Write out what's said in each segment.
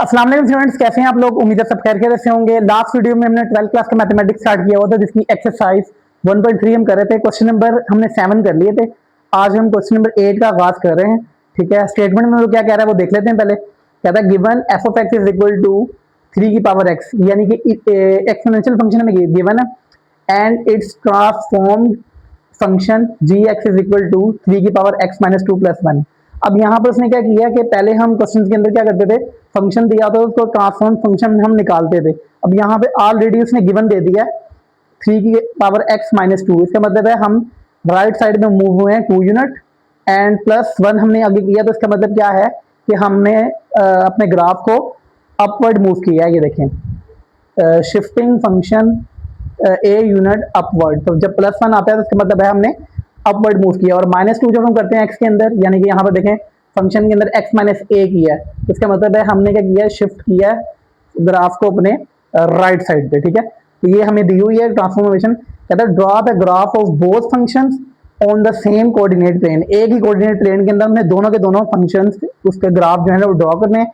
अस्सलाम वालेकुम स्टूडेंट्स, कैसे हैं आप लोग। उम्मीद है सब खैर से होंगे। लास्ट वीडियो में हमने 12th क्लास का मैथमेटिक्स स्टार्ट किया हुआ था, जिसकी एक्सरसाइज 1.3 हम कर रहे थे। क्वेश्चन नंबर हमने 7 कर लिए थे। आज हम क्वेश्चन नंबर 8 का आगाज कर रहे हैं। ठीक है, स्टेटमेंट में वो क्या कह रहा है वो देख लेते हैं। पहले कहता है given F of x is equal to 3 की पावर एक्स, यानी कि एक्सपोनेंशियल फंक्शन में गिवन है and its transformed function G X is equal to 3 की पावर एक्स माइनस 2 प्लस 1। अब यहाँ पर उसने क्या किया कि पहले हम क्वेश्चन के अंदर क्या करते थे, फंक्शन दिया था उसको ट्रांसफॉर्म फंक्शन हम निकालते थे। अब यहाँ पे ऑलरेडी उसने गिवन दे दिया 3 की पावर एक्स माइनस 2। इसका मतलब है हम राइट साइड में मूव हुए हैं 2 यूनिट एंड प्लस 1 हमने आगे किया। तो इसका मतलब क्या है कि हमने अपने ग्राफ को अपवर्ड मूव किया है। ये देखें, shifting function a unit upward. तो जब प्लस 1 आता है तो इसका मतलब है हमने अपवर्ड मूव किया। और माइनस 2 जब हम करते हैं एक्स के अंदर, यानी कि यहाँ पर देखें फंक्शन के अंदर एक्स माइनस ए किया है, तो इसका मतलब है हमने क्या किया है, शिफ्ट किया है ग्राफ को अपने राइट साइड पे। ठीक है, तो ये हमें दी हुई है ट्रांसफॉर्मेशन। कहता है draw the graph of both functions on the same coordinate plane. एक ही कोऑर्डिनेट प्लेन के अंदर हमने दोनों के दोनों फंक्शंस उसके ग्राफ जो है ना वो ड्रॉ करने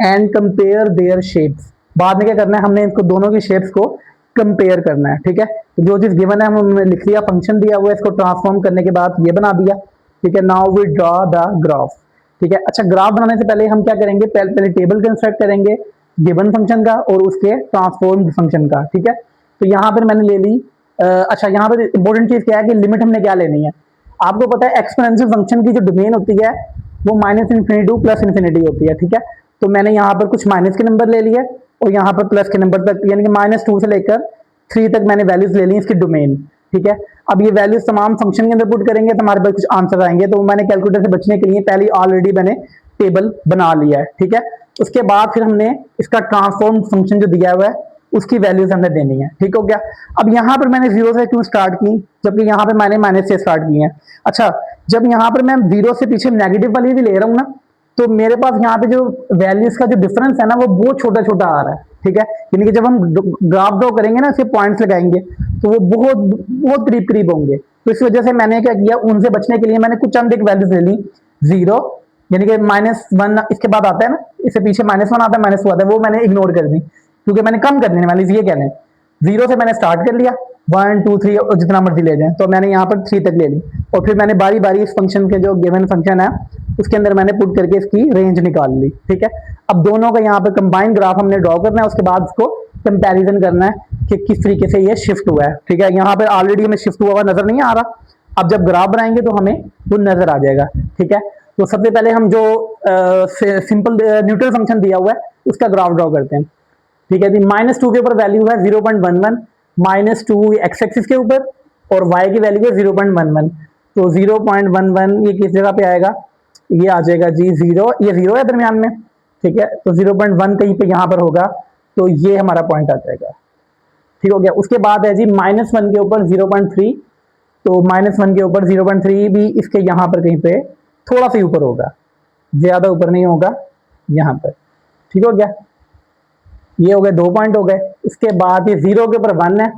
एंड कंपेयर देयर शेप्स। बाद में क्या करना है, हमने इनको दोनों की शेप्स को कंपेयर करना है। ठीक है, तो जो चीज गिवन है हमने लिख लिया, फंक्शन दिया हुआ है, इसको ट्रांसफॉर्म करने के बाद ये बना दिया। ठीक है, now we draw the graph. ठीक है, अच्छा ग्राफ बनाने से पहले हम क्या करेंगे, पहले टेबल कंस्ट्रक्ट करेंगे गिवन फंक्शन का और उसके ट्रांसफॉर्म फंक्शन का। ठीक है, तो यहाँ पर मैंने ले ली। अच्छा यहाँ पर इंपॉर्टेंट चीज क्या है कि लिमिट हमने क्या लेनी है। आपको पता है एक्सपोनेंशियल फंक्शन की जो डोमेन होती है वो minus infinity two plus infinity होती है। ठीक है, तो मैंने यहाँ पर कुछ माइनस के नंबर ले लिए और यहाँ पर प्लस के नंबर तक, यानी कि -2 से लेकर 3 तक मैंने वैल्यूज ले ली इसकी डोमेन। ठीक है, अब ये वैल्यूज तमाम फंक्शन के अंदर पुट करेंगे तो हमारे पास कुछ आंसर आएंगे। तो मैंने कैलकुलेटर से बचने के लिए पहले ऑलरेडी मैंने टेबल बना लिया है। ठीक है, उसके बाद फिर हमने इसका ट्रांसफॉर्म फंक्शन जो दिया हुआ है उसकी वैल्यूज हमने देनी है। ठीक हो गया। अब यहाँ पर मैंने 0 से क्यों स्टार्ट की, जबकि यहाँ पर मैंने माइनस से स्टार्ट की है। अच्छा, जब यहाँ पर मैं 0 से पीछे नेगेटिव वाली भी ले रहा हूँ ना, तो मेरे पास यहाँ पे जो वैल्यूज का जो डिफरेंस है ना वो बहुत छोटा छोटा आ रहा है। ठीक है, यानी कि जब हम ग्राफ ड्रॉ करेंगे ना, उसके पॉइंट्स लगाएंगे तो वो बहुत बहुत करीब करीब होंगे। तो इस वजह से मैंने क्या किया, उनसे बचने के लिए मैंने कुछ चंद एक वैल्यूज ले ली। 0 यानी कि -1 इसके बाद आता है ना, इससे पीछे -1 आता है, -2 आता है, वो मैंने इग्नोर कर दी क्योंकि मैंने कम कर देने वाली ये कह लें। 0 से मैंने स्टार्ट कर लिया, 1 2 3 और जितना मर्जी ले जाएं, तो मैंने यहाँ पर 3 तक ले ली। और फिर मैंने बारी बारी इस फंक्शन के जो गिवन फंक्शन है उसके अंदर मैंने पुट करके इसकी रेंज निकाल ली। ठीक है, अब दोनों का यहाँ पर कंबाइंड ग्राफ हमने ड्रॉ करना है, उसके बाद उसको कंपैरिजन करना है कि किस तरीके से ये शिफ्ट हुआ है। ठीक है, यहाँ पर ऑलरेडी हमें शिफ्ट हुआ हुआ नजर नहीं आ रहा, अब जब ग्राफ बनाएंगे तो हमें वो नजर आ जाएगा। ठीक है, तो सबसे पहले हम जो सिंपल न्यूट्रल फंक्शन दिया हुआ है उसका ग्राफ ड्रॉ करते हैं। ठीक है जी, -2 के ऊपर वैल्यू है 0.11, -2 एक्स एक्सिस के ऊपर और y की वैल्यू है 0.11। तो 0.11 ये किस जगह पे आएगा, ये आ जाएगा जी 0, ये 0 है दरमियान में। ठीक है, तो 0.1 कहीं पे यहाँ पर होगा, तो ये हमारा पॉइंट आ जाएगा। ठीक हो गया। उसके बाद है जी -1 के ऊपर 0.3, तो -1 के ऊपर 0.3 भी इसके यहाँ पर कहीं पे थोड़ा सा ऊपर होगा, ज्यादा ऊपर नहीं होगा यहाँ पर। ठीक हो गया, ये हो गए 2 पॉइंट हो गए। इसके बाद ये 0 के ऊपर 1 है,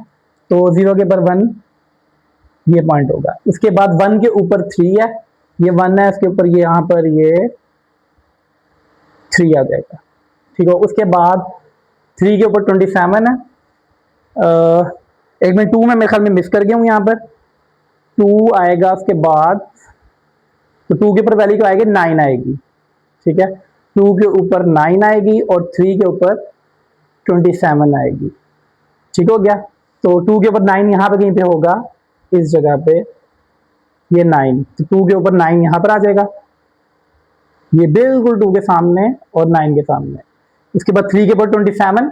तो 0 के ऊपर 1 ये पॉइंट होगा। उसके बाद 1 के ऊपर 3 है, ये 1 है, इसके ऊपर ये यहाँ पर ये 3 आ जाएगा। ठीक है, उसके बाद 3 के ऊपर 27 है। एक मिनट, 2 में मेरे ख्याल में मिस कर गया हूँ, यहाँ पर 2 आएगा। उसके बाद तो 2 के ऊपर वैल्यू क्या आएगी, 9 आएगी। ठीक है, 2 के ऊपर 9 आएगी और 3 के ऊपर 27 आएगी। ठीक हो गया, तो 2 के ऊपर 9 यहाँ पे कहीं पे होगा, इस जगह पे ये 9, तो 2 के ऊपर 9 यहाँ पर आ जाएगा, ये बिल्कुल 2 के सामने और 9 के सामने। इसके बाद 3 के ऊपर 27,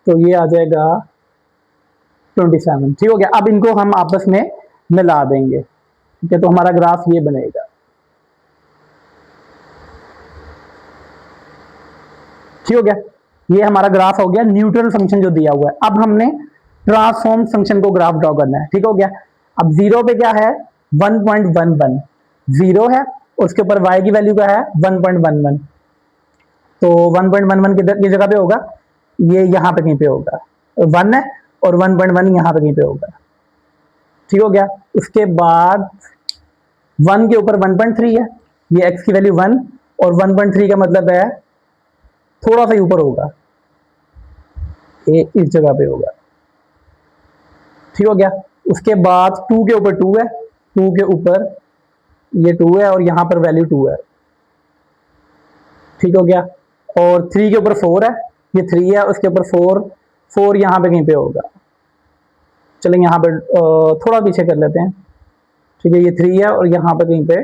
तो ये आ जाएगा 27। ठीक हो गया, अब इनको हम आपस में मिला देंगे। ठीक है, तो हमारा ग्राफ ये बनेगा। ठीक हो गया, ये हमारा ग्राफ हो गया न्यूट्रल फंक्शन जो दिया हुआ है। अब हमने ट्रांसफॉर्म फंक्शन को ग्राफ ड्रॉ करना है। ठीक हो गया, अब 0 पे क्या है, 1.11 0 है, उसके ऊपर y की वैल्यू क्या है 1.11, तो 1.11 की जगह पे होगा, ये यहाँ पे कहीं पे होगा, 1 है और 1.1 यहाँ पे कहीं पे होगा। ठीक हो गया, उसके बाद 1 के ऊपर 1.3 है, ये x की वैल्यू 1 और 1.3 का मतलब है थोड़ा सा ऊपर होगा, ये इस जगह पे होगा, ठीक हो गया। उसके बाद 2 के ऊपर 2 है, 2 के ऊपर ये 2 है और यहाँ पर वैल्यू 2 है, ठीक हो गया। और 3 के ऊपर 4 है, ये 3 है, उसके ऊपर 4, 4 यहाँ पे कहीं पे होगा। चलें यहाँ पे थोड़ा पीछे कर लेते हैं, ठीक है। ये 3 है और यहाँ पे कहीं पे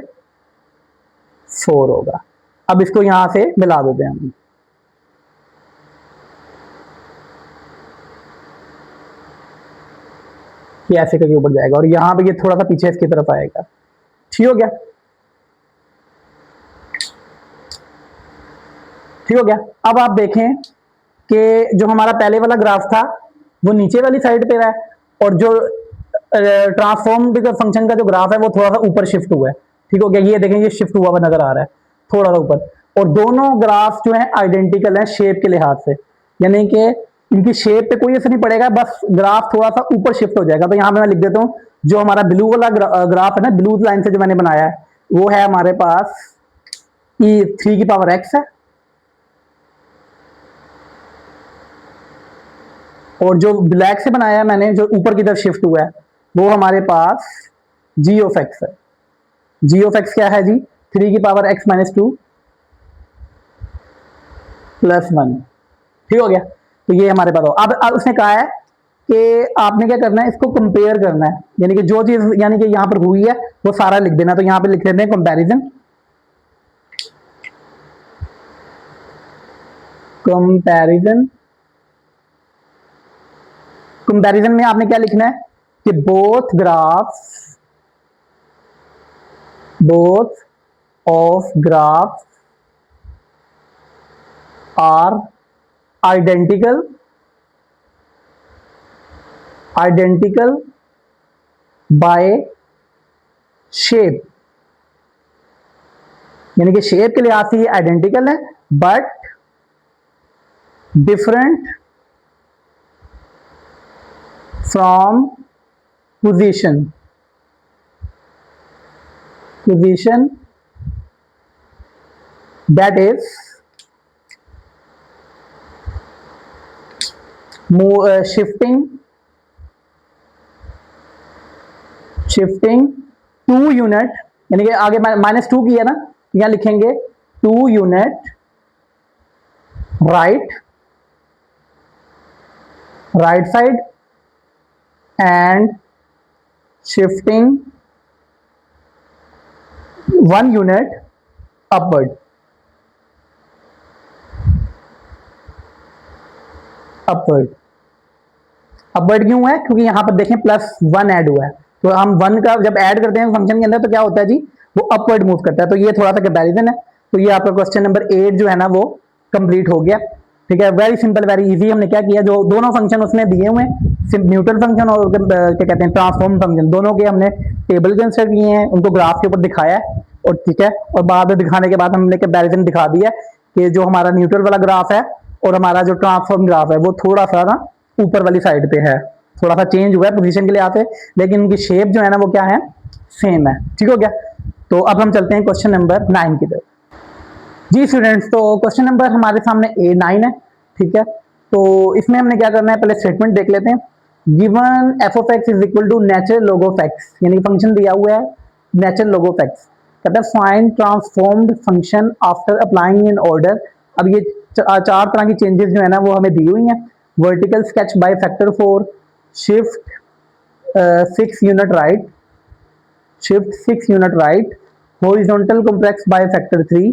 4 होगा। अब इसको यहाँ से मिला देते हैं हम, कि ऐसे करके ऊपर जाएगा और यहाँ पे ये थोड़ा सा पीछे इसकी तरफ आएगा, ठीक हो गया, ठीक हो गया। अब आप देखें कि जो हमारा पहले वाला ग्राफ था वो नीचे वाली साइड पे रहा है, और जो ट्रांसफॉर्म्ड फंक्शन का जो ग्राफ है वो थोड़ा सा ऊपर शिफ्ट हुआ है, ठीक हो गया। ये देखें, ये शिफ्ट हुआ नजर आ रहा है थोड़ा सा ऊपर, और दोनों ग्राफ जो है आइडेंटिकल है शेप के लिहाज से, यानी कि इनकी शेप पे कोई असर नहीं पड़ेगा, बस ग्राफ थोड़ा सा ऊपर शिफ्ट हो जाएगा। तो यहाँ पे मैं लिख देता हूँ, जो हमारा ब्लू वाला ग्राफ है ना, ब्लू लाइन से जो मैंने बनाया है, वो है हमारे पास E3 की पावर x है, और जो ब्लैक से बनाया है मैंने, जो ऊपर की तरफ शिफ्ट हुआ है, वो हमारे पास g ऑफ x है। g ऑफ x क्या है जी? 3 की पावर x माइनस 2 प्लस 1, ठीक हो गया। तो ये हमारे पास हो। अब उसने कहा है कि आपने क्या करना है, इसको कंपेयर करना है, यानी कि जो चीज यानी कि यहाँ पर हुई है वो सारा लिख देना। तो यहाँ पे लिख लेते हैं कंपैरिजन, कंपैरिजन, कंपैरिजन में आपने क्या लिखना है कि both of graphs are identical by shape, यानी कि शेप के लिहाज से ये आइडेंटिकल है, but different from position that is shifting 2 unit, यानी कि आगे -2 की है ना, यहां लिखेंगे 2 unit right side and shifting 1 unit upward. Upward क्यों है? क्योंकि यहां पर देखें +1 ऐड हुआ है, तो हम 1 का जब ऐड करते हैं फंक्शन के अंदर तो क्या होता है जी, वो अपवर्ड मूव करता है। तो ये थोड़ा सा कंपैरिजन है। तो ये आपका क्वेश्चन नंबर 8 जो है ना वो कंप्लीट हो गया, ठीक है। Very simple, very easy. हमने क्या किया, जो दोनों फंक्शन उसने दिए हुए हैं, न्यूटन फंक्शन और क्या कहते हैं ट्रांसफॉर्म फंक्शन, दोनों के हमने टेबल कंसिडर किए हैं, उनको ग्राफ के ऊपर दिखाया है, और ठीक है, और बाद में दिखाने के बाद हमने कंपैरिजन दिखा दिया कि जो हमारा न्यूट्रल वाला ग्राफ है और हमारा जो ट्रांसफॉर्म ग्राफ है वो थोड़ा सा ना ऊपर वाली साइड पे है, थोड़ा सा चेंज हुआ है पोजीशन के लिए आते, लेकिन उनकी शेप जो है ना वो क्या है, सेम है, ठीक हो गया। तो अब हम चलते हैं क्वेश्चन नंबर 9 की तरफ। जी स्टूडेंट्स, तो क्वेश्चन नंबर हमारे सामने A9 है, ठीक है। तो इसमें हमने क्या करना है, पहले स्टेटमेंट देख लेते हैं। Given f of x is equal to natural log of x, यानी फंक्शन दिया हुआ है नेचुरल log of x, कहता है find transformed function after applying in order. अब ये 4 तरह की चेंजेस जो है ना वो हमें दी हुई हैं। Vertical sketch by factor 4, shift 6 unit right, horizontal complex by factor 3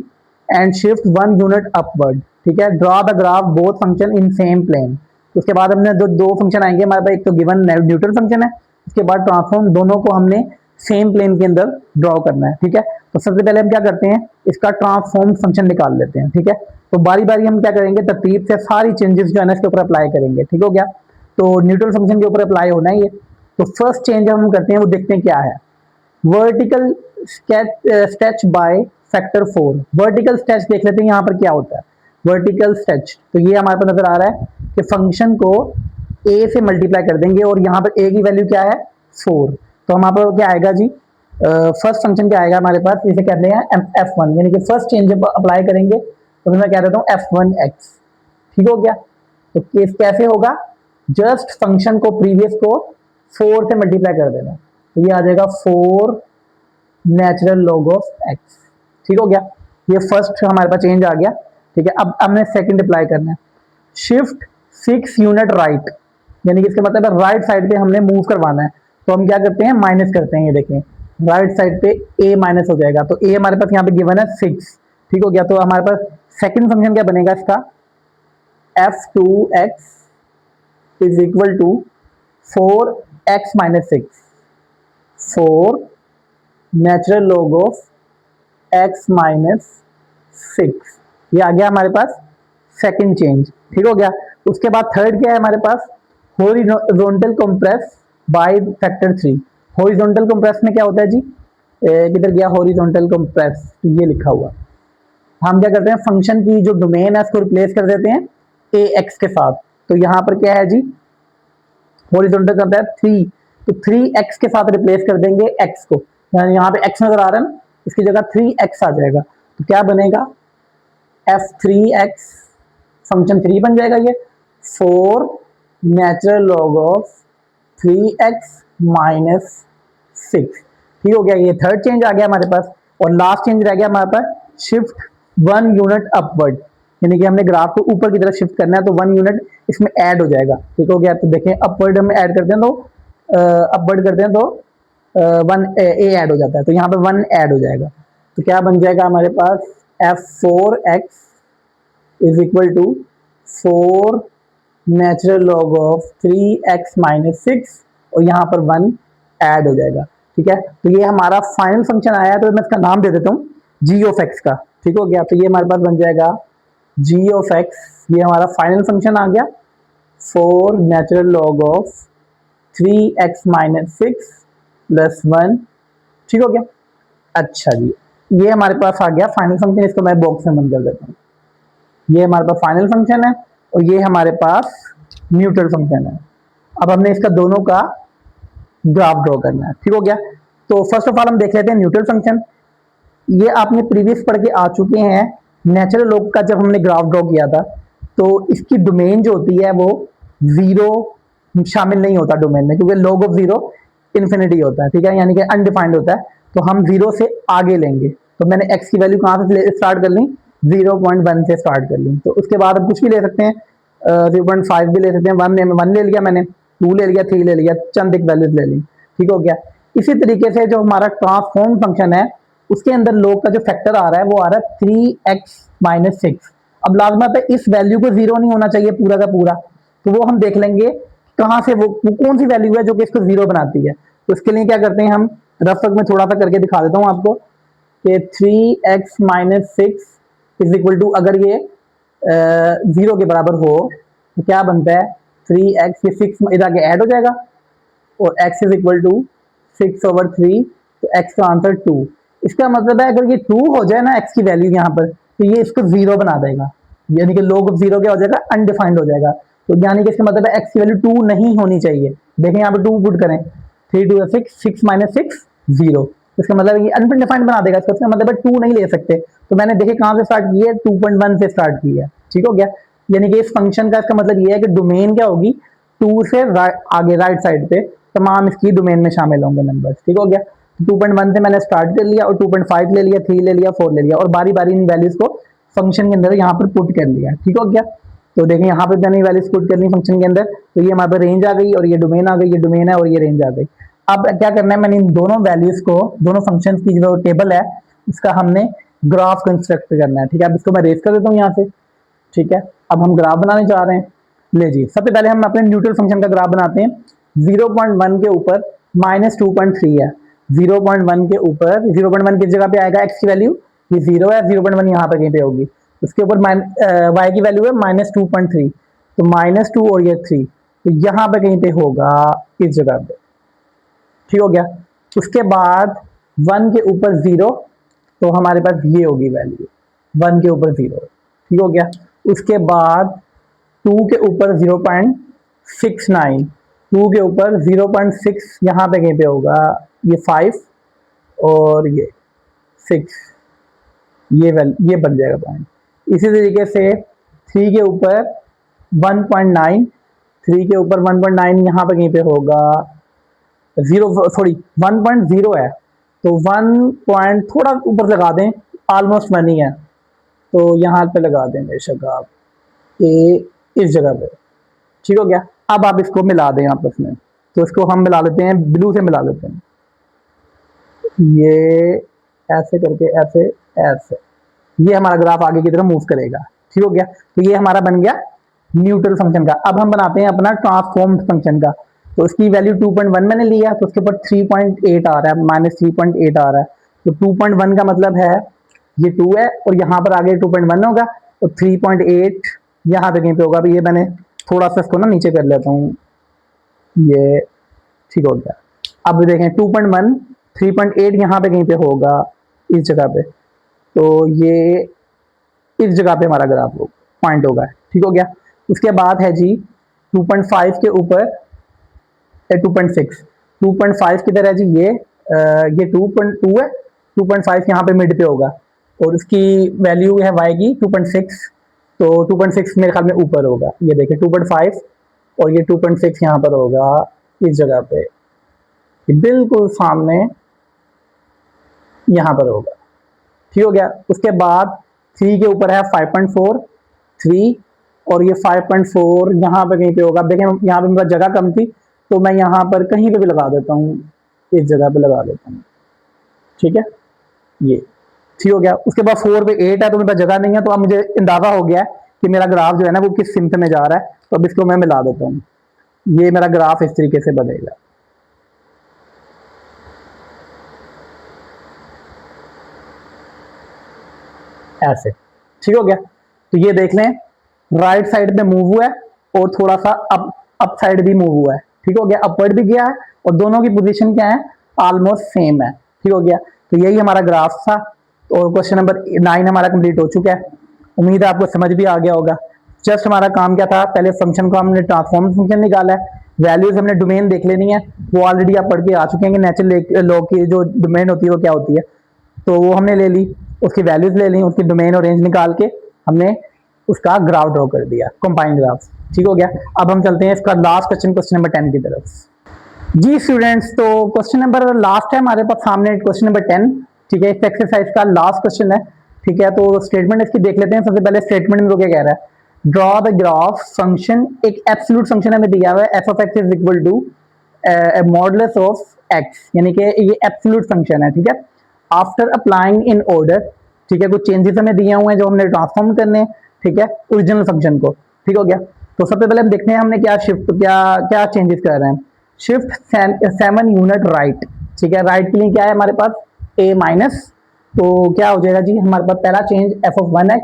and shift 1 unit upward, ठीक है। Draw the graph both function in same plane. उसके बाद हमने दो फंक्शन आएंगे हमारे पास, एक तो गिवन न्यूटन फंक्शन है, उसके बाद ट्रांसफॉर्म, दोनों को हमने सेम प्लेन के अंदर ड्रॉ करना है, ठीक है। तो सबसे पहले हम क्या करते हैं, इसका ट्रांसफॉर्म फंक्शन निकाल लेते हैं, ठीक है। तो बारी बारी हम क्या करेंगे, तरतीब से सारी चेंजेस जो है ना इसके ऊपर अप्लाई करेंगे, ठीक हो गया। तो न्यूटन फंक्शन के ऊपर अप्लाई होना है ये। तो फर्स्ट चेंज हम करते हैं वो देखते हैं क्या है, vertical sketch by factor 4। Vertical sketch देख लेते हैं यहाँ पर क्या होता है। वर्टिकल स्केच, तो ये हमारे पास नजर आ रहा है कि फंक्शन को a से मल्टीप्लाई कर देंगे, और यहाँ पर a की वैल्यू क्या है, 4। तो हमारे पास क्या आएगा जी, फर्स्ट फंक्शन क्या आएगा हमारे पास, इसे कहते हैं f1, यानी कि फर्स्ट चेंज अप्लाई करेंगे, तो मैं कह देता हूँ f1x, ठीक हो गया। तो केस कैसे होगा, जस्ट फंक्शन को प्रीवियस को 4 से मल्टीप्लाई कर देना, तो ये आ जाएगा 4 नेचुरल लॉग ऑफ एक्स। ठीक हो गया, ये फर्स्ट हमारे पास चेंज आ गया। ठीक है, अब हमने सेकंड अप्लाई करना है, शिफ्ट 6 यूनिट राइट, यानी कि इसका मतलब है राइट साइड पे हमने मूव करवाना है। तो हम क्या करते हैं, माइनस करते हैं, ये देखें राइट साइड पे a माइनस हो जाएगा, तो a हमारे पास यहाँ पे गिवन है 6। ठीक हो गया, तो हमारे पास सेकंड फंक्शन क्या बनेगा इसका, f2x is equal to 4x minus 6, 4 natural log of x minus 6। ये आ गया हमारे पास सेकंड चेंज। ठीक हो गया, उसके बाद थर्ड क्या है हमारे पास, horizontal compress by factor 3। Horizontal compress में क्या होता है जी, किधर गया हॉरिजॉन्टल कंप्रेस, तो ये लिखा हुआ, हम क्या करते हैं फंक्शन की जो डोमेन है उसको रिप्लेस कर देते हैं ax के साथ। तो यहाँ पर क्या है जी, हॉरिजॉन्टल कंप्रेस 3, तो 3x के साथ रिप्लेस कर देंगे x को, यानी यहाँ पे x नजर आ रहा है ना, इसकी जगह 3x आ जाएगा, तो क्या बनेगा f3x, फंक्शन 3 बन जाएगा ये, 4 natural log of 3x minus 6। ठीक हो गया, ये थर्ड चेंज आ गया हमारे पास। और लास्ट चेंज रह गया हमारे पास, शिफ्ट 1 यूनिट अपवर्ड, यानी कि हमने ग्राफ को ऊपर की तरफ शिफ्ट करना है, तो 1 यूनिट इसमें ऐड हो जाएगा। ठीक हो गया, तो देखें अपवर्ड हम ऐड करते हैं, तो अपवर्ड करते हैं तो 1 ए ऐड हो जाता है, तो यहाँ पे 1 ऐड हो जाएगा, तो क्या बन जाएगा हमारे पास f4x is equal to 4 natural log of 3x minus 6, और यहाँ पर 1 ऐड हो जाएगा। ठीक है, तो ये हमारा फाइनल फंक्शन आया है, तो मैं इसका नाम दे देता हूँ g ऑफ x का। ठीक हो गया, तो ये हमारे पास बन जाएगा g ऑफ x, ये हमारा फाइनल फंक्शन आ गया 4 natural log of 3x minus 6 plus 1। ठीक हो गया, अच्छा जी, ये हमारे पास आ गया फाइनल फंक्शन, इसको मैं बॉक्स में बंद कर देता हूँ। ये हमारे पास फाइनल फंक्शन है और ये हमारे पास न्यूट्रल फंक्शन है। अब हमने इसका दोनों का ग्राफ ड्रॉ करना है। ठीक हो गया, तो फर्स्ट ऑफ ऑल हम देख लेते हैं न्यूट्रल फंक्शन। ये आपने प्रीवियस पढ़ के आ चुके हैं, नेचुरल लॉग का जब हमने ग्राफ ड्रॉ किया था, तो इसकी डोमेन जो होती है वो 0 शामिल नहीं होता डोमेन में, क्योंकि लॉग ऑफ 0 इन्फिनिटी होता है। ठीक है, यानी कि अनडिफाइंड होता है, तो हम 0 से आगे लेंगे। तो मैंने x की वैल्यू कहाँ से स्टार्ट कर ली, 0.1 से स्टार्ट कर ली, तो उसके बाद हम कुछ भी ले सकते हैं, 0.5 भी ले सकते हैं, 1 ले लिया मैंने, 2 ले लिया, 3 ले लिया, चंद एक वैल्यूज ले ली। ठीक हो गया, इसी तरीके से जो हमारा ट्रांसफॉर्म फंक्शन है उसके अंदर लॉग का जो फैक्टर आ रहा है वो आ रहा है 3x माइनस 6। अब लाजमत है इस वैल्यू को 0 नहीं होना चाहिए पूरा का पूरा, तो वो हम देख लेंगे कहाँ से, वो कौन सी वैल्यू है जो कि इसको 0 बनाती है। तो इसके लिए क्या करते हैं हम, रफ में थोड़ा सा करके दिखा देता हूँ आपको कि 3x minus 6 is equal to, अगर ये 0 के बराबर हो तो क्या बनता है 3x, ये 6 इधर आगे ऐड हो जाएगा, और x इज इक्वल टू 6/3, तो x का आंसर 2। इसका मतलब है अगर ये 2 हो जाए ना x की वैल्यू यहाँ पर, तो ये इसको 0 बना देगा, यानी कि log ऑफ 0 क्या हो जाएगा, अनडिफाइंड हो जाएगा। तो यानी कि इसका मतलब है x की वैल्यू 2 नहीं होनी चाहिए। देखें यहाँ पर 2 पुट करें, 3 2 6, 6 माइनस 6 0, इसका मतलब ये अनडिफाइंड बना देगा, इसका मतलब है 2 नहीं ले सकते। तो मैंने देखे कहाँ से स्टार्ट की है, 2.1 से स्टार्ट की है। ठीक हो गया, यानी कि इस फंक्शन का इसका मतलब ये है कि डोमेन क्या होगी, 2 से आगे राइट साइड पे तमाम इसकी डोमेन में शामिल होंगे नंबर्स। ठीक हो गया, 2.1 से मैंने स्टार्ट कर लिया और 2.5 ले लिया, 3 ले लिया, 4 ले लिया, और बारी बारी इन वैल्यूज को फंक्शन के अंदर यहाँ पर पुट कर लिया। ठीक हो गया, तो देखें यहाँ पे मैंने वैल्यूज पुट कर ली फंक्शन के अंदर, तो ये हमारे पास रेंज आ गई और ये डोमेन आ गई, ये डोमेन है और ये रेंज आ गई। अब क्या करना है, मैंने इन दोनों वैल्यूज को, दोनों फंक्शन की जो टेबल है इसका हमने ग्राफ कंस्ट्रक्ट करना है। ठीक है, अब इसको मैं रेस कर देता हूँ यहाँ से। ठीक है, अब हम ग्राफ बनाने जा रहे हैं। ले जी, सबसे पहले हम अपने न्यूट्रल फंक्शन का ग्राफ बनाते हैं। 0.1 के ऊपर -2.3 है, 0.1 के ऊपर, 0.1 किस जगह पे आएगा, x की वैल्यू ये 0 है, 0.1 यहाँ पर कहीं पे होगी, उसके ऊपर y की वैल्यू है -2.3, तो -2 और ये 3, तो यहाँ पे कहीं पे होगा इस जगह पे। ठीक हो गया, उसके बाद 1 के ऊपर 0, तो हमारे पास ये होगी वैल्यू 1 के ऊपर 0। ठीक हो गया, उसके बाद 2 के ऊपर 0.69, 2 के ऊपर 0.6 यहाँ पे कहीं पे होगा, ये 5 और ये 6, ये बन जाएगा पॉइंट। इसी तरीके से 3 के ऊपर 1.9, 3 के ऊपर 1.9 यहाँ पे कहीं पे होगा, 1.0 है, तो 1 पॉइंट थोड़ा ऊपर लगा दें, ऑलमोस्ट 1 ही है, तो यहाँ पे लगा दें बेशक आप ए इस जगह पे। ठीक हो गया। अब आप इसको मिला दें आपस में, तो इसको हम मिला लेते हैं, ब्लू से मिला लेते हैं, ये ऐसे करके ऐसे ऐसे, ये हमारा ग्राफ आगे की तरफ मूव करेगा। ठीक हो गया। तो ये हमारा बन गया न्यूट्रल फंक्शन का। अब हम बनाते हैं अपना ट्रांसफॉर्म्ड फंक्शन का। तो इसकी वैल्यू 2.1 मैंने लिया, तो उसके ऊपर 3.8 आ रहा है, -3.8 आ रहा है। तो 2.1 का मतलब है ये 2 है, और यहाँ पर आगे 2.1 होगा, तो 3.8 यहाँ पे कहीं पे होगा। अभी ये मैंने थोड़ा सा इसको ना नीचे कर लेता हूँ, ये ठीक हो गया। अब देखें 2.1, 3.8 यहाँ पे कहीं पे होगा, इस जगह पे, तो ये इस जगह पे हमारा ग्राफ पॉइंट होगा। ठीक हो गया। उसके बाद है जी 2.5 के ऊपर 2.6, 2.5 किधर है जी, ये 2.2 है, 2.5 यहाँ पे मिड पे होगा, और उसकी वैल्यू है y की 2.6, तो 2.6 मेरे ख्याल में ऊपर होगा। ये देखिए 2.5 और ये 2.6 यहाँ पर होगा, इस जगह पे बिल्कुल सामने यहाँ पर होगा। ठीक हो गया। उसके बाद 3 के ऊपर है 5.4, 3, और ये 5.4 यहाँ पे कहीं पे होगा। देखें यहाँ पे मेरा जगह कम थी, तो मैं यहाँ पर कहीं पे भी लगा देता हूँ, इस जगह पे लगा देता हूँ। ठीक है, ये ठीक हो गया। उसके बाद 4 पे 8 है, तो मेरे पास जगह नहीं है, तो अब मुझे अंदाजा हो गया है कि मेरा ग्राफ जो है ना वो किस सिमत में जा रहा है। तो अब इसको मैं मिला देता हूँ, ये मेरा ग्राफ इस तरीके से बनेगा। ऐसे ठीक हो गया। तो ये देख लें, राइट साइड पे मूव हुआ है, और थोड़ा सा अप साइड भी मूव हुआ है। ठीक हो गया, अपवर्ड भी गया है, और दोनों की पोजीशन क्या है, ऑलमोस्ट सेम है। ठीक हो गया। तो यही हमारा ग्राफ था, और क्वेश्चन नंबर 9 हमारा कंप्लीट हो चुका है। उम्मीद है आपको समझ भी आ गया होगा। जस्ट हमारा काम क्या था, पहले फंक्शन को हमने ट्रांसफॉर्म फंक्शन निकाला है, वैल्यूज हमने डोमेन देख लेनी है, वो ऑलरेडी आप पढ़ के आ चुके हैं कि नेचुरल लॉ की जो डोमेन होती है वो क्या होती है, तो वो हमने ले ली, उसकी वैल्यूज ले ली, उसकी डोमेन और रेंज निकाल के हमने उसका ग्राफ ड्रॉ कर दिया, कंबाइंड ग्राफ। ठीक हो गया। अब हम चलते हैं इसका लास्ट क्वेश्चन, क्वेश्चन नंबर 10 की तरफ। जी स्टूडेंट्स, तो क्वेश्चन नंबर लास्ट है हमारे पास सामने, क्वेश्चन नंबर 10। ठीक है, इस एक्सरसाइज का लास्ट क्वेश्चन है। ठीक है, तो स्टेटमेंट इसकी देख लेते हैं। सबसे पहले स्टेटमेंट में क्या कह रहा है, ड्रॉ द ग्राफ फंक्शन, एक एब्सोल्यूट फंक्शन हमें दिया हुआ है, F of x is equal to modulus of X, यानी कि ये एब्सोल्यूट फंक्शन है। ठीक है, आफ्टर अप्लाइंग इन ऑर्डर, ठीक है, कुछ चेंजेस हमें दिए हुए हैं जो हमने ट्रांसफॉर्म करने हैं। ठीक है, ओरिजिनल फंक्शन को। ठीक हो गया। तो सबसे पहले हम देखते हैं हमने क्या शिफ्ट, क्या चेंजेस कर रहे हैं। Shift 7 unit right. ठीक है, राइट के लिए क्या है हमारे पास, a माइनस, तो क्या हो जाएगा जी हमारे पास पहला चेंज f ऑफ 1x।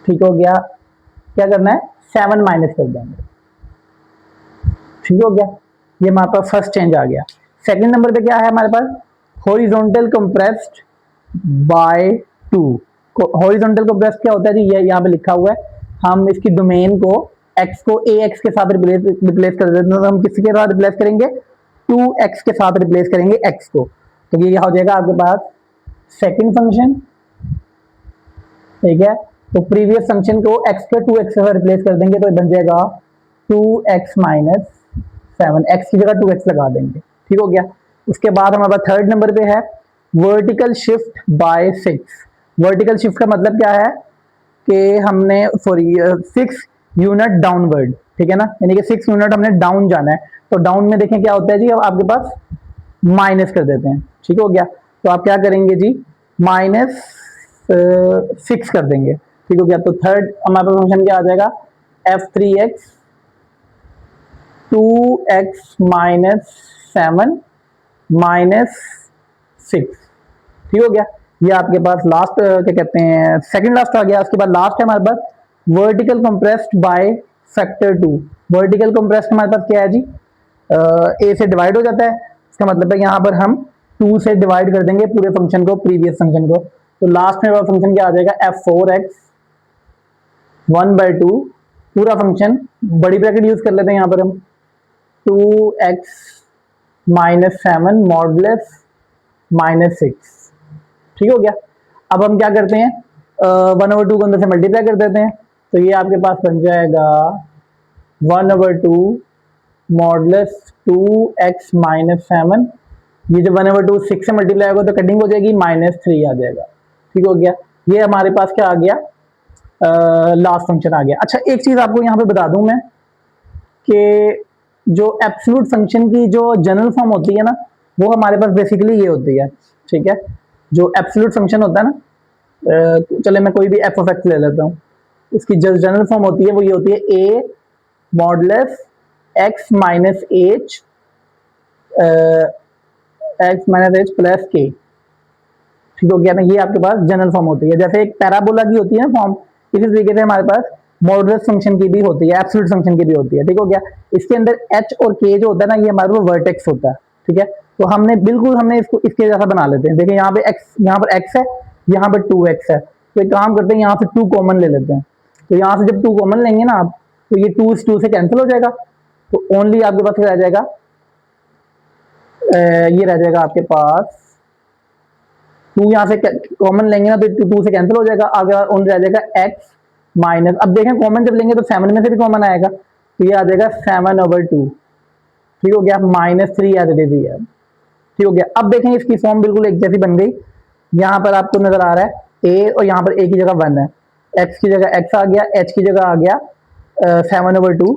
ठीक हो गया, क्या करना है, 7 माइनस कर देंगे। ठीक हो गया, ये हमारे पास फर्स्ट चेंज आ गया। सेकंड नंबर पे क्या है हमारे पास, horizontal compressed by 2। Horizontal compressed क्या होता है जी, ये यहाँ पे लिखा हुआ है। हम इसकी डोमेन को x को ax के साथ रिप्लेस कर देते हैं, तो हम किसके साथ रिप्लेस करेंगे, 2x के साथ रिप्लेस करेंगे x को, तो ये हो जाएगा आपके पास सेकंड फंक्शन। ठीक है, तो प्रीवियस फंक्शन को x के 2x के साथ रिप्लेस कर देंगे, तो बन जाएगा 2x माइनस 7, x की जगह 2x लगा देंगे। ठीक हो गया। उसके बाद हमारे पास थर्ड नंबर पे है vertical shift by 6। Vertical shift का मतलब क्या है कि हमने 6 यूनिट डाउनवर्ड, ठीक है ना, यानी कि 6 यूनिट हमने डाउन जाना है। तो डाउन में देखें क्या होता है जी, अब आपके पास माइनस कर देते हैं। ठीक हो गया, तो आप क्या करेंगे जी, -6 कर देंगे। ठीक हो गया, तो थर्ड हमारे पास फंक्शन क्या आ जाएगा, f3x 2x माइनस 7 माइनस 6। ठीक हो गया, ये आपके पास लास्ट क्या कहते हैं, सेकंड लास्ट आ गया। उसके बाद लास्ट है हमारे पास vertical compressed by factor 2। Vertical compressed हमारे पास क्या है जी, a से डिवाइड हो जाता है, इसका मतलब है यहाँ पर हम 2 से डिवाइड कर देंगे पूरे फंक्शन को, प्रीवियस फंक्शन को। तो लास्ट में फंक्शन क्या आ जाएगा, f4x 1/2, पूरा फंक्शन, बड़ी ब्रैकेट यूज कर लेते हैं यहाँ पर हम, 2x माइनस 7 मॉडुलस -6। ठीक हो गया। अब हम क्या करते हैं, 1/2 को अंदर से मल्टीप्लाई कर देते हैं, तो ये आपके पास बन जाएगा 1/2 मॉडुलस 2x माइनस 7। ये जो 1/2 6 से मल्टीप्लाई होगा तो कटिंग हो जाएगी, -3 आ जाएगा। ठीक हो गया। ये हमारे पास क्या आ गया, लास्ट फंक्शन आ गया। अच्छा एक चीज आपको यहाँ पे बता दूं मैं कि जो एब्सोल्यूट फंक्शन की जो जनरल फॉर्म होती है ना, वो हमारे पास बेसिकली ये होती है। ठीक है, जो एब्सोल्यूट फंक्शन होता है ना, चले मैं कोई भी एफ ऑफ एक्स ले लेता हूँ, उसकी जो जनरल फॉर्म होती है वो ये होती है a modulus x minus h x minus h plus k. ठीक हो गया ना, ये आपके पास जनरल फॉर्म होती है। जैसे एक पैराबोला की होती है ना फॉर्म, इसी तरीके से हमारे पास मॉडुलस फंक्शन की भी होती है, एब्सोल्यूट फंक्शन की भी होती है। ठीक हो गया। इसके अंदर एच और के जो होता है ना, ये हमारे पास वर्टेक्स होता है। ठीक है, तो हमने इसको इसके जैसा बना लेते हैं। देखिए यहाँ पे एक्स, यहाँ पर एक्स है, यहाँ पर 2x है। तो एक काम करते हैं, यहाँ से 2 कॉमन ले लेते हैं। तो यहाँ से जब 2 कॉमन लेंगे ना आप, तो ये 2 इस 2 से कैंसिल हो जाएगा। तो ओनली आपके पास रह जाएगा, ये रह जाएगा आपके पास 2, यहाँ से कॉमन लेंगे ना तो 2 से कैंसिल हो जाएगा, आगे ओनली रह जाएगा x माइनस, अब देखें कॉमन जब लेंगे तो 7 में से भी कॉमन आएगा, तो ये आ जाएगा 7/2। ठीक हो गया, -3 एज इट इज है। ठीक हो गया। अब देखें इसकी फॉर्म बिल्कुल एक जैसी बन गई। यहाँ पर आपको नजर आ रहा है a, और यहाँ पर a की जगह 1 है, x की जगह x आ गया, h की जगह आ गया 7/2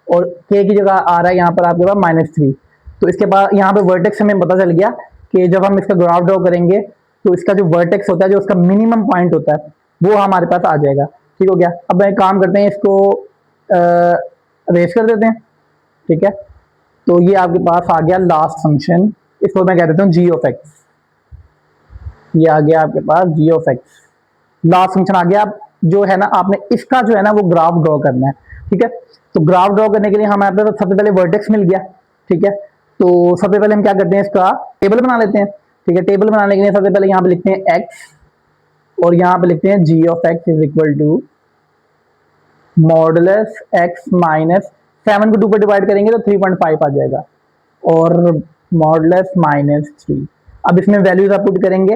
और k की जगह आ रहा है यहाँ पर आपके पास -3। तो इसके बाद यहाँ पे वर्टेक्स हमें पता चल गया कि जब हम इसका ग्राफ ड्रॉ करेंगे तो इसका जो वर्टेक्स होता है, जो उसका मिनिमम पॉइंट होता है, वो हमारे पास आ जाएगा। ठीक हो गया। अब एक काम करते हैं, इसको रेस कर देते हैं। ठीक है, तो ये आपके पास आ गया लास्ट फंक्शन, इसको मैं कह देता हूँ जी ऑफ एक्स। ये आ गया आपके पास जी ऑफ एक्स, लास्ट फंक्शन आ गया। अब जो है ना, आपने इसका जो है ना वो ग्राफ ड्रॉ करना है। ठीक है, तो ग्राफ ड्रॉ करने के लिए हमारे पास सबसे पहले वर्टेक्स मिल गया। ठीक है, तो सबसे पहले हम क्या करते हैं, इसका टेबल बना लेते हैं। ठीक है, टेबल बनाने के लिए सबसे पहले यहाँ पे लिखते हैं एक्स, और यहाँ पे लिखते हैं g of x is equal to modulus x minus 7 को 2 पर डिवाइड करेंगे तो 3.5 आ जाएगा, और मॉडुलस -3। अब इसमें वैल्यूज आप पुट करेंगे।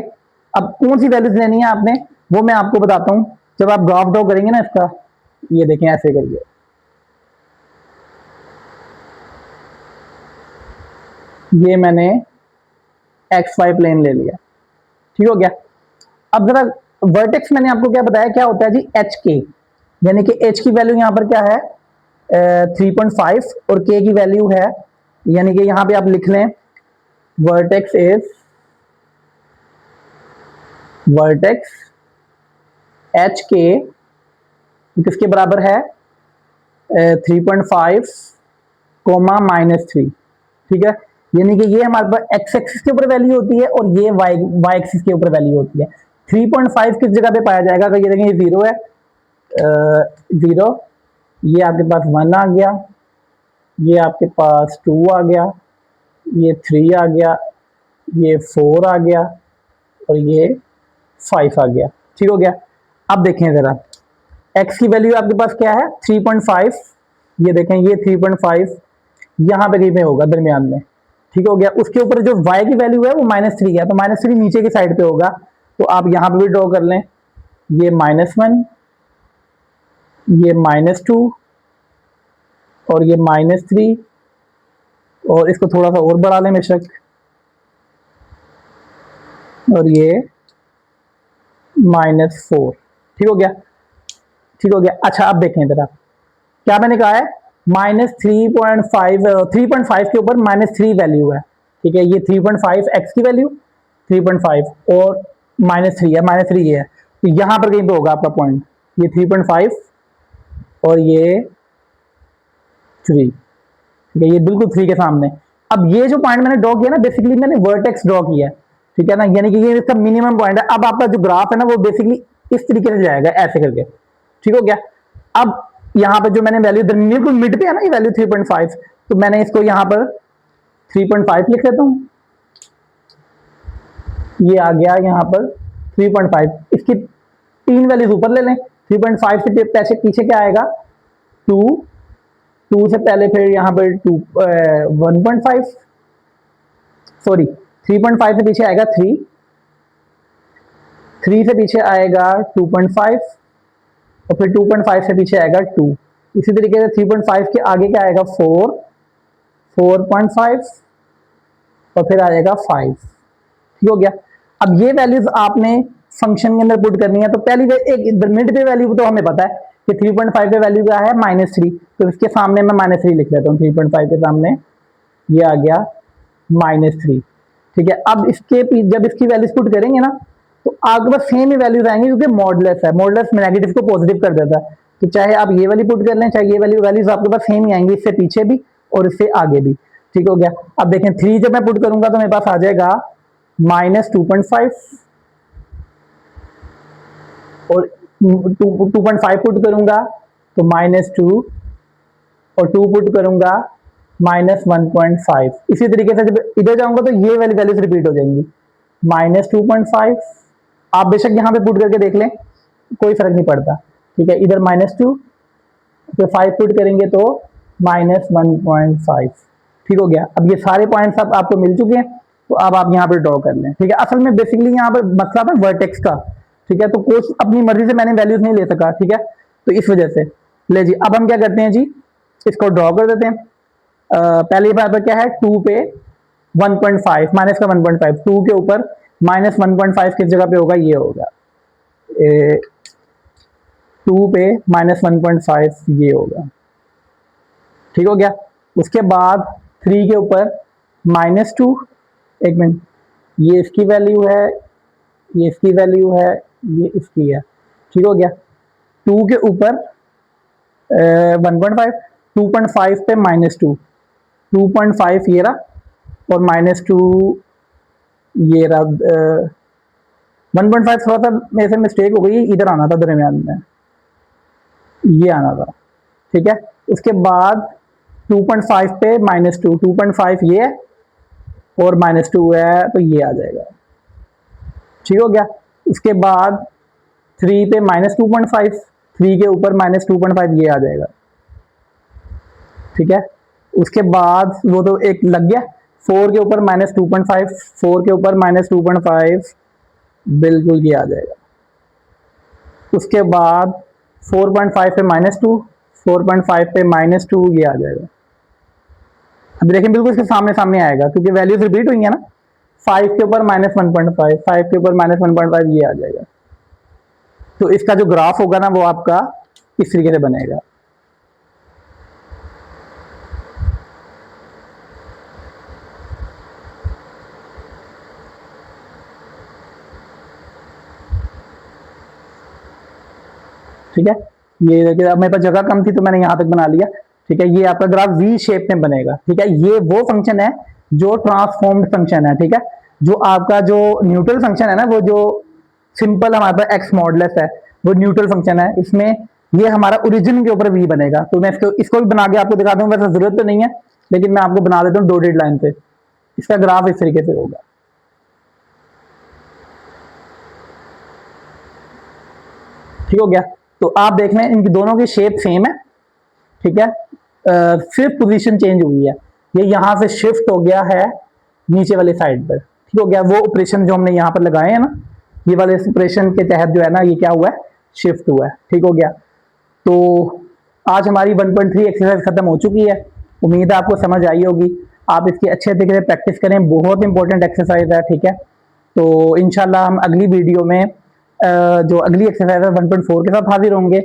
अब कौन सी वैल्यूज लेनी है आपने, वो मैं आपको बताता हूँ जब आप ग्राफ ड्रॉ करेंगे ना इसका। ये देखें, ऐसे करिए, ये मैंने XY प्लेन ले लिया। ठीक हो गया। अब जरा वर्टेक्स मैंने आपको क्या बताया, क्या होता है जी, एच के, यानी कि एच की वैल्यू यहाँ पर क्या है 3.5, और के की वैल्यू है, यानी कि यहाँ पे आप लिख लें वर्टेक्स इज वर्टेक्स एच के किसके बराबर है 3.5 कोमा -3। ठीक है, यानी कि ये हमारे पास एक्स एक्सिस के ऊपर वैल्यू होती है और ये वाई एक्सिस के ऊपर वैल्यू होती है। 3.5 किस जगह पे पाया जाएगा, अगर ये देखें ये 0 है, 0, ये आपके पास 1 आ गया, ये आपके पास 2 आ गया, ये 3 आ गया, ये 4 आ गया, और ये 5 आ गया। ठीक हो गया। अब देखें जरा, x की वैल्यू आपके पास क्या है 3.5, ये देखें ये 3.5 यहाँ पे कहीं पे होगा दरमियान में। ठीक हो गया। उसके ऊपर जो y की वैल्यू है वो -3 है, तो -3 नीचे की साइड पे होगा, तो आप यहाँ पे भी ड्रॉ कर लें, ये -1, ये -2, और ये -3, और इसको थोड़ा सा और बढ़ा लें बेशक, और ये -4। ठीक हो गया। ठीक हो गया। अच्छा अब देखें जरा, क्या मैंने कहा है -3.5 के ऊपर -3 वैल्यू है। ठीक है, ये 3.5 एक्स की वैल्यू 3.5 और -3 है, -3 ये है, तो यहाँ पर कहीं पे होगा आपका पॉइंट, ये 3.5 और ये 3। ठीक है, ये बिल्कुल 3 के सामने। अब ये जो पॉइंट मैंने ड्रॉ किया ना, बेसिकली मैंने वर्टेक्स ड्रॉ किया है। ठीक है ना, यानी कि ये इसका मिनिमम पॉइंट है। अब आपका जो ग्राफ है ना वो बेसिकली इस तरीके से जाएगा, ऐसे करके। ठीक हो गया। अब यहाँ पर जो मैंने वैल्यू बिल्कुल मिड पे है ना, ये वैल्यू 3.5, तो मैंने इसको यहाँ पर 3.5 लिख लेता हूँ, ये आ गया यहाँ पर 3.5। इसकी 3 वैल्यूज ऊपर ले लें, 3.5 से पैसे पीछे क्या आएगा 2, 2 से पहले फिर यहाँ पर 1.5, सॉरी 3.5 से पीछे आएगा 3, 3 से पीछे आएगा 2.5 और फिर 2.5 से पीछे आएगा 2। इसी तरीके से 3.5 के आगे क्या आएगा 4, 4.5 और फिर आएगा 5। ठीक हो गया। अब ये वैल्यूज आपने फंक्शन के अंदर पुट करनी है। तो पहली एक मिड पे वैल्यू तो हमें पता है कि 3.5 पे वैल्यू क्या है -3, तो इसके सामने मैं -3 लिख लेता हूँ। 3.5 के सामने ये आ गया -3। ठीक है। अब जब इसकी वैल्यूज पुट करेंगे ना तो आपके पास सेम ही वैल्यूज आएंगे, क्योंकि मॉडुलस है, मॉडुलस नेगेटिव को पॉजिटिव कर देता है। तो चाहे आप ये वाली पुट कर लें चाहे ये वाली, वैल्यूज आपके पास सेम ही आएंगी, इससे पीछे भी और इससे आगे भी। ठीक हो गया। अब देखें 3 जब मैं पुट करूंगा तो मेरे पास आ जाएगा -2.5 और 2.5 पुट करूंगा तो -2 और 2 पुट करूंगा -1.5। इसी तरीके से जब इधर जाऊंगा तो ये वाली वैल्यूज रिपीट हो जाएंगी। -2.5 आप बेशक यहाँ पे पुट करके देख लें, कोई फर्क नहीं पड़ता। ठीक है। इधर -2 तो 5 पुट करेंगे तो -1.5। ठीक हो गया। अब ये सारे पॉइंट्स अब आपको मिल चुके हैं, तो अब आप यहाँ पर ड्रॉ कर लें। ठीक है। असल में बेसिकली यहाँ पर मसला था वर्टेक्स का। ठीक है। तो कोर्स अपनी मर्जी से मैंने वैल्यूज नहीं ले सका। ठीक है। तो इस वजह से ले जी, अब हम क्या करते हैं जी, इसको ड्रॉ कर देते हैं। पहली बार पर क्या है 2 पे 1.5 माइनस का 1.5, 2 के ऊपर -1.5 किस जगह पे होगा, ये होगा 2 पे -1.5 ये होगा। ठीक हो गया। उसके बाद 3 के ऊपर -2, एक मिनट, ये इसकी वैल्यू है, ये इसकी वैल्यू है, ये इसकी है। ठीक हो गया। 2 के ऊपर 1.5, 2.5 पे -2, 2.5 ये रहा और -2 ये रहा। 1.5 थोड़ा सा मेरे से मिस्टेक हो गई, इधर आना था दरमियान में, ये आना था। ठीक है। उसके बाद 2.5 पे -2, 2.5 ये है और -2 है तो ये आ जाएगा। ठीक हो गया। उसके बाद 3 पे -2.5, 3 के ऊपर -2.5 ये आ जाएगा। ठीक है। उसके बाद वो तो एक लग गया, 4 के ऊपर -2.5, 4 के ऊपर -2.5 बिल्कुल ये आ जाएगा। उसके बाद 4.5 पे -2, 4.5 पे -2 ये आ जाएगा। अब देखें बिल्कुल इसके सामने सामने आएगा, क्योंकि वैल्यूज रिपीट हुई है ना। 5 के ऊपर -1.5, 5 के ऊपर -1.5 ये आ जाएगा। तो इसका जो ग्राफ होगा ना वो आपका इस तरीके से बनेगा। ठीक है। ये देखिए, अब मेरे पास जगह कम थी तो मैंने यहां तक बना लिया। ठीक है। ये आपका ग्राफ वी शेप में बनेगा। ठीक है। ये वो फंक्शन है जो ट्रांसफॉर्म्ड फंक्शन है। ठीक है। जो आपका जो न्यूट्रल फंक्शन है ना, वो जो सिंपल हमारे पास एक्स मॉडुलस है, वो न्यूट्रल फंक्शन है। इसमें ये हमारा ओरिजिन के ऊपर वी बनेगा। तो मैं इसको भी बना के आपको दिखा दूं, वैसे जरूरत तो नहीं है, लेकिन मैं आपको बना देता हूँ डॉटेड लाइन पे। इसका ग्राफ इस तरीके से होगा। ठीक हो गया। तो आप देख लें इनकी दोनों की शेप सेम है। ठीक है। सिर्फ पोजीशन चेंज हुई है, ये यहां से शिफ्ट हो गया है नीचे वाले साइड पर। ठीक हो गया। वो ऑपरेशन जो हमने यहाँ पर लगाए हैं ना, ये वाले ऑपरेशन के तहत जो है ना, ये क्या हुआ है, शिफ्ट हुआ है। ठीक हो गया। तो आज हमारी 1.3 एक्सरसाइज खत्म हो चुकी है। उम्मीद है आपको समझ आई होगी। आप इसकी अच्छे तरीके से प्रैक्टिस करें, बहुत इंपॉर्टेंट एक्सरसाइज है। ठीक है। तो इंशाल्लाह हम अगली वीडियो में जो अगली एक्सरसाइज है 1.4 के साथ हाजिर होंगे।